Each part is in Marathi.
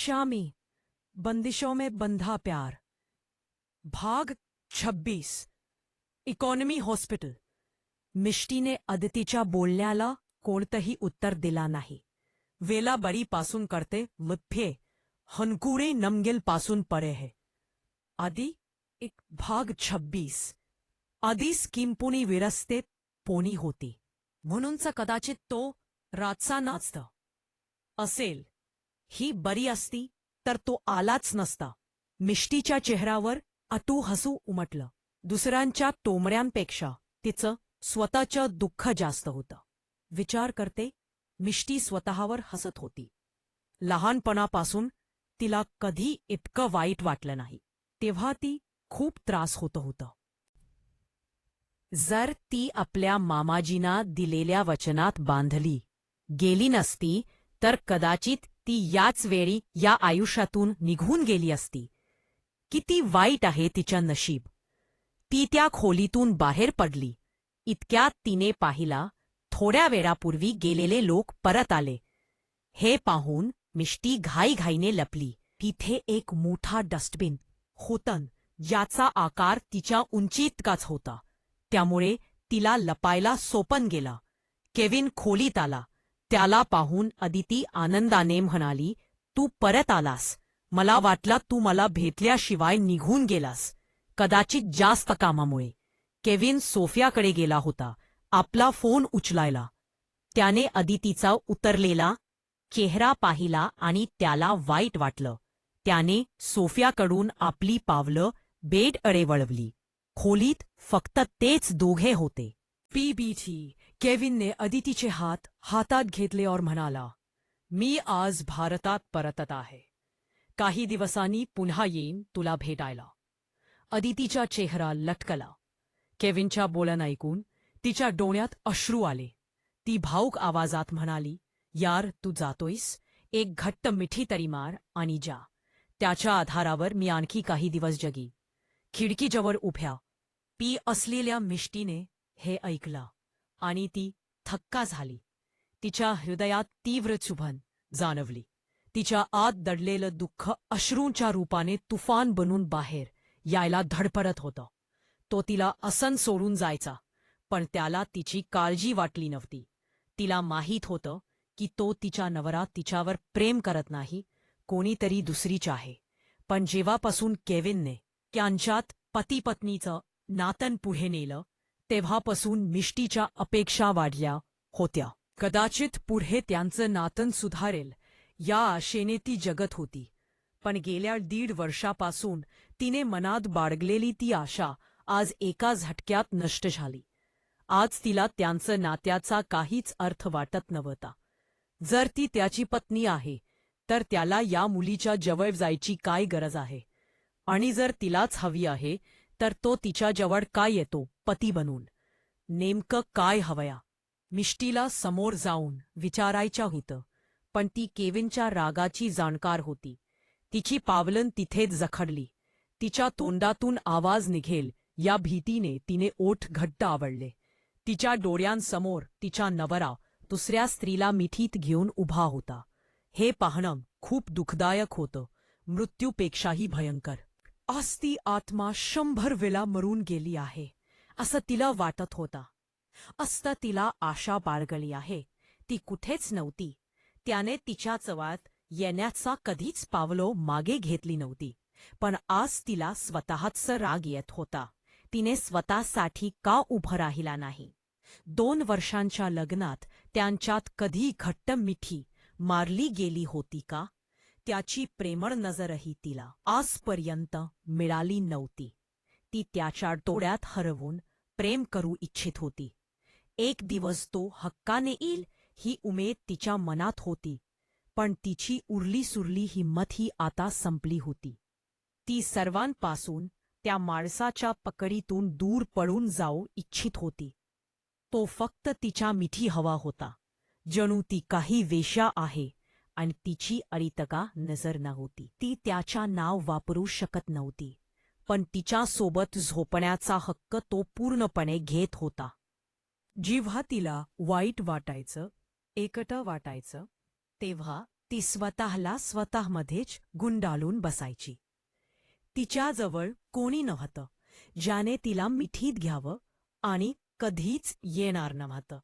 शामी बंदिशों में बंधा प्यार भाग 26 इकॉनॉमी हॉस्पिटल। मिष्टीने अदितीच्या बोलण्याला कोणतंही उत्तर दिला नाही. वेला बरी पासून करते मुथ्ये हनकुरे नमगेल पासून परे है. आदि एक भाग 26. आधीच किंपुनी विरस्ते पोनी होती म्हणूनच कदाचित तो रातचा नाचत असेल. ही बरी असती तर तो आलाच नसता. मिष्टीच्या चेहऱ्यावर अतू हसू उमटलं. दुसऱ्यांच्या टोमऱ्यांपेक्षा तिचं स्वतःचं दुःख जास्त होतं. विचार करते मिष्टी स्वतःवर हसत होती. लहानपणापासून तिला कधी इतकं वाईट वाटलं नाही. तेव्हा ती खूप त्रास होत होतं. जर ती आपल्या मामाजींना दिलेल्या वचनात बांधली गेली नसती तर कदाचित ती याच वेळी या आयुष्यातून निघून गेली असती. किती वाईट आहे तिचं नशीब. ती त्या खोलीतून बाहेर पडली. इतक्यात तिने पाहिला थोड्या वेळापूर्वी गेलेले लोक परत आले. हे पाहून मिष्टी घाईघाईने लपली. तिथे एक मोठा डस्टबिन होतं ज्याचा आकार तिच्या उंचीइतकाच होता. त्यामुळे तिला लपायला सोपं गेलं. केविन खोलीत आला. त्याला पाहून अदिती आनंदाने म्हणाली, तू परत आलास. मला वाटलं तू मला भेटल्याशिवाय निघून गेलास. कदाचित जास्त कामामुळे. केविन सोफ्याकडे गेला होता आपला फोन उचलायला. त्याने अदितीचा उतरलेला चेहरा पाहिला आणि त्याला वाईट वाटलं. त्याने सोफ्याकडून आपली पावलं बेडकडे वळवली. खोलीत फक्त तेच दोघे होते. पीबीटी. केविनने अदितीचे हात हातात घेतले और म्हणाला, मी आज भारतात परतत आहे. काही दिवसांनी पुन्हा येईन तुला भेटायला. अदितीचा चेहरा लटकला. केविनच्या बोलणं ऐकून तिच्या डोळ्यात अश्रू आले. ती भाऊक आवाजात म्हणाली, यार तू जातोयस, एक घट्ट मिठी तरी मार आणि जा. त्याच्या आधारावर मी आणखी काही दिवस जगी. खिडकीजवळ उभ्या पी असलेल्या मिष्टीने हे ऐकलं आणि ती थक्का झाली. तिच्या हृदयात तीव्र चुभन जाणवली. तिच्या आत दडलेलं दुःख अश्रूंच्या रूपाने तुफान बनून बाहेर यायला धडपडत होतं. तो तिला असन सोडून जायचा, पण त्याला तिची काळजी वाटली नव्हती. तिला माहीत होतं की तो तिचा नवरा तिच्यावर प्रेम करत नाही, कोणीतरी दुसरीच आहे. पण जेव्हापासून केविनने त्यांच्यात पती पत्नीचं नातं पुढे नेलं तेव्हापासून मिष्टीच्या अपेक्षा वाढल्या होत्या. कदाचित पुढे त्यांचं नातं सुधारेल या आशेने ती जगत होती. पण गेल्या 1.5 वर्षापासून तिने मनात बाळगलेली ती आशा आज एका झटक्यात नष्ट झाली. आज तिला त्यांचं नात्याचा काहीच अर्थ वाटत नव्हता. जर ती त्याची पत्नी आहे तर त्याला या मुलीच्या जवळ जायची काय गरज आहे? आणि जर तिलाच हवी आहे तर तो तिच्या जवळ काय येतो पती बनून? नेमकं काय हवया? मिष्टीला समोर जाऊन विचारायचं होतं, पण ती केविनच्या रागाची जाणकार होती. तिची पावलं तिथेच जखडली. तिच्या तोंडातून आवाज निघेल या भीतीने तिने ओठ घट्ट आवळले. तिच्या डोळ्यांसमोर तिचा नवरा दुसऱ्या स्त्रीला मिठीत घेऊन उभा होता. हे पाहणं खूप दुःखदायक होतं, मृत्यूपेक्षाही भयंकर. आज ती आत्मा 100 वेळा मरून गेली आहे असं तिला वाटत होता. असतं तिला आशा बाळगली आहे ती कुठेच नव्हती. त्याने तिच्या जवळात येण्याचा कधीच पावलो मागे घेतली नव्हती. पण आज तिला स्वतःच राग येत होता. तिने स्वतःसाठी का उभं राहिला नाही? 2 वर्षांच्या लग्नात त्यांच्यात कधी घट्ट मिठी मारली गेली होती का? त्याची प्रेमळ नजरही तिला आजपर्यंत मिळाली नव्हती. ती त्याच्या डोळ्यात हरवून प्रेम करू इच्छित होती. एक दिवस तो हक्काने येईल ही उमेद तिच्या मनात होती, पण तिची उरली सुरली हिंमतही आता संपली होती. ती सर्वांपासून त्या माणसाच्या पकडीतून दूर पळून जाऊ इच्छित होती. तो फक्त तिच्या मिठी हवा होता. जणू ती काही वेश्या आहे आणि तिची अरितका नजर नव्हती. ती त्याच्या नाव वापरू शकत नव्हती, पण तिच्यासोबत झोपण्याचा हक्क तो पूर्णपणे घेत होता. जेव्हा तिला वाईट वाटायचं, एकटं वाटायचं, तेव्हा ती स्वतःला स्वतःमध्येच गुंडाळून बसायची. तिच्याजवळ कोणी नव्हतं ज्याने तिला मिठीत घ्यावं आणि कधीच येणार नव्हतं.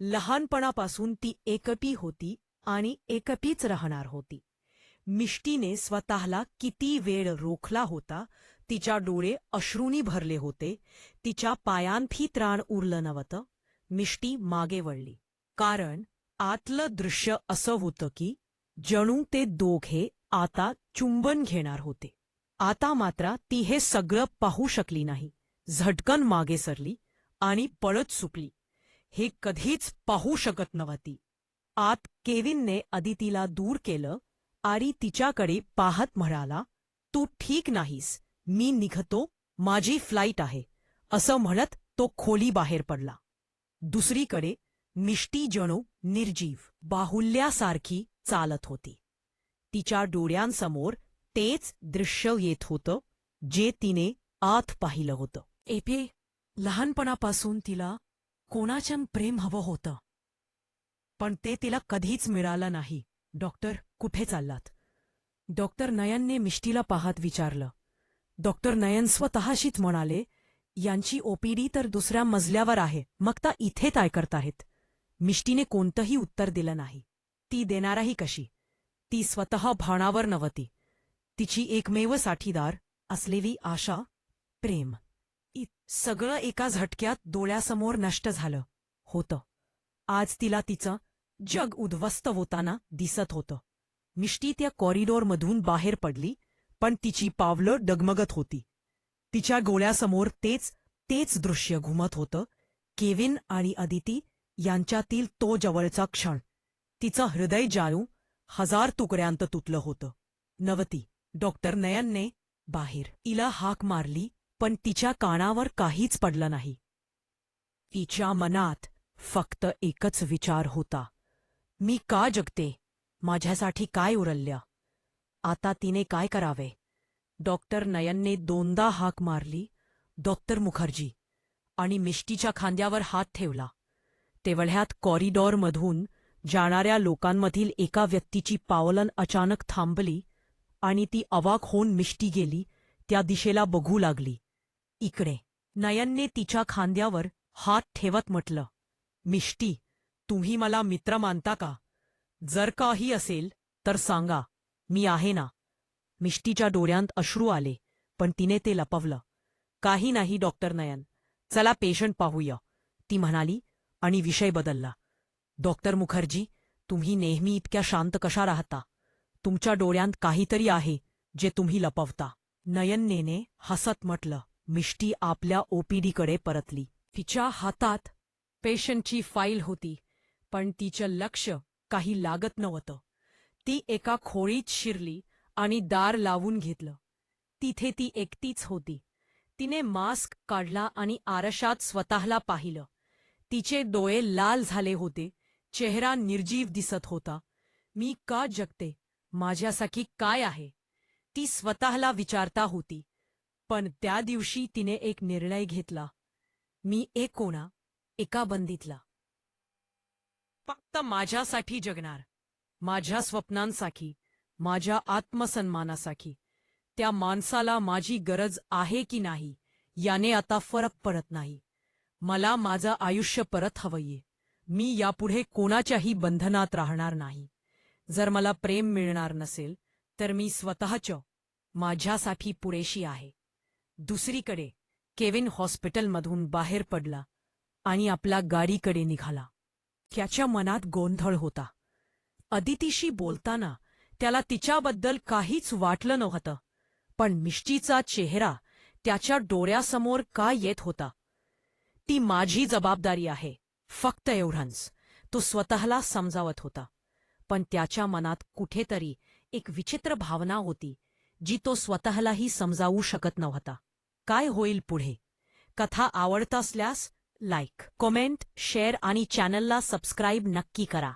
लहानपणापासून ती एकटी होती आणि एकटीच राहणार होती. मिष्टीने स्वतःला किती वेळ रोखला होता. तिच्या डोळे अश्रूंनी भरले होते. तिच्या पायांतही त्राण उरलं नव्हतं. मिष्टी मागे वळली, कारण आतलं दृश्य असं होतं की जणू ते दोघे आता चुंबन घेणार होते. आता मात्र ती हे सगळं पाहू शकली नाही. झटकन मागे सरली आणि पळत सुटली. हे कधीच पाहू शकत नव्हती. आत केविनने अदितीला दूर केलं आणि तिच्याकडे पाहत म्हणाला, "तू ठीक नाहीस, मी निघतो, माझी फ्लाईट आहे," असं म्हणत तो खोलीबाहेर पडला. दुसरीकडे मिष्टी जणू निर्जीव बाहुल्यासारखी चालत होती. तिच्या डोळ्यांसमोर तेच दृश्य येत होतं जे तिने आत पाहिलं होतं. लहानपणापासून तिला कोणाचं प्रेम हवं होतं, पण ते तिला कधीच मिळालं नाही. "डॉक्टर, कुठे चाललात?" डॉक्टर नयनने मिष्टीला पाहत विचारलं. डॉक्टर नयन स्वतःशीच म्हणाले, "यांची ओपीडी तर दुसऱ्या मजल्यावर आहे, मग त्या इथे काय करताहेत?" मिष्टीने कोणतंही उत्तर दिलं नाही. ती देणारही कशी? ती स्वतः भानावर नव्हती. तिची एकमेव साथीदार असलेली आशा, प्रेम, सगळं एका झटक्यात डोळ्यासमोर नष्ट झालं होतं. आज तिला तिचं जग उद्ध्वस्त होताना दिसत होतं. मिष्टी त्या कॉरिडॉरमधून बाहेर पडली, पण तिची पावलं डगमगत होती. तिच्या डोळ्यासमोर तेच दृश्य घुमत होतं, केविन आणि अदिती यांच्यातील तो जवळचा क्षण. तिचं हृदय जाळू 1000 तुकड्यांत तुटलं होतं. "नवती," डॉक्टर नयनने बाहेर इला हाक मारली, पण तिच्या कानावर काहीच पडलं नाही. तिच्या मनात फक्त एकच विचार होता, "मी का जगते? माझ्यासाठी काय उरल्या?" आता तिने काय करावे? डॉक्टर नयनने 2दा हाक मारली, "डॉक्टर मुखर्जी," आणि मिष्टीच्या खांद्यावर हात ठेवला. तेवढ्यात कॉरिडॉरमधून जाणाऱ्या लोकांमधील एका व्यक्तीची पावलं अचानक थांबली आणि ती अवाक होऊन मिष्टी गेली त्या दिशेला बघू लागली. "इकडे." नयनने तिच्या खांद्यावर हात ठेवत म्हटलं, "मिष्टी, तुम्ही मला मित्र मानता का? जर काही असेल तर सांगा, मी आहे ना." मिष्टीच्या डोळ्यांत अश्रू आले, पण तिने ते लपवलं. "काही नाही डॉक्टर नयन, चला पेशंट पाहूया," ती म्हणाली आणि विषय बदलला. "डॉक्टर मुखर्जी, तुम्ही नेहमी इतक्या शांत कशा राहता? तुमच्या डोळ्यांत काहीतरी आहे जे तुम्ही लपवता." नयनने हसत म्हटलं. मिष्टी आपल्या ओपीडीकडे परतली. तिच्या हातात पेशंटची फाईल होती, पण तिचं लक्ष काही लागत नव्हतं. ती एका खोळीत शिरली आणि दार लावून घेतलं. तिथे ती एकटीच होती. तिने मास्क काढला आणि आरशात स्वतःला पाहिलं. तिचे डोळे लाल झाले होते, चेहरा निर्जीव दिसत होता. "मी का जगते? माझ्यासाठी काय आहे?" ती स्वतःला विचारता होती. पण त्या दिवशी तिने एक निर्णय घेतला. "मी एका बंदीतला. फक्त माझ्यासाठी जगणार. माझ्या स्वप्नांसाठी, माझ्या आत्मसन्मानासाठी. त्या माणसाला माझी गरज आहे की नाही याने आता फरक पडत नाही. मला माझं आयुष्य परत हवंय. मी यापुढे कोणाच्याही बंधनात राहणार नाही. जर मला प्रेम मिळणार नसेल तर मी माझ्यासाठी पुरेशी आहे." दुसरीकडे केविन हॉस्पिटलमधून बाहेर पडला आणि आपल्या गाडीकडे निघाला. त्याच्या मनात गोंधळ होता. अदितीशी बोलताना त्याला तिच्याबद्दल काहीच वाटलं नव्हतं, पण मिष्टीचा चेहरा त्याच्या डोळ्यासमोर का येत होता? "ती माझी जबाबदारी आहे, फक्त एवढंच," तो स्वतःला समजावत होता. पण त्याच्या मनात कुठेतरी एक विचित्र भावना होती जी तो स्वतःलाही समजावू शकत नव्हता. काय होईल पुढे? कथा आवडत असल्यास लाईक, कमेंट, शेअर आणि चॅनलला सबस्क्राईब नक्की करा.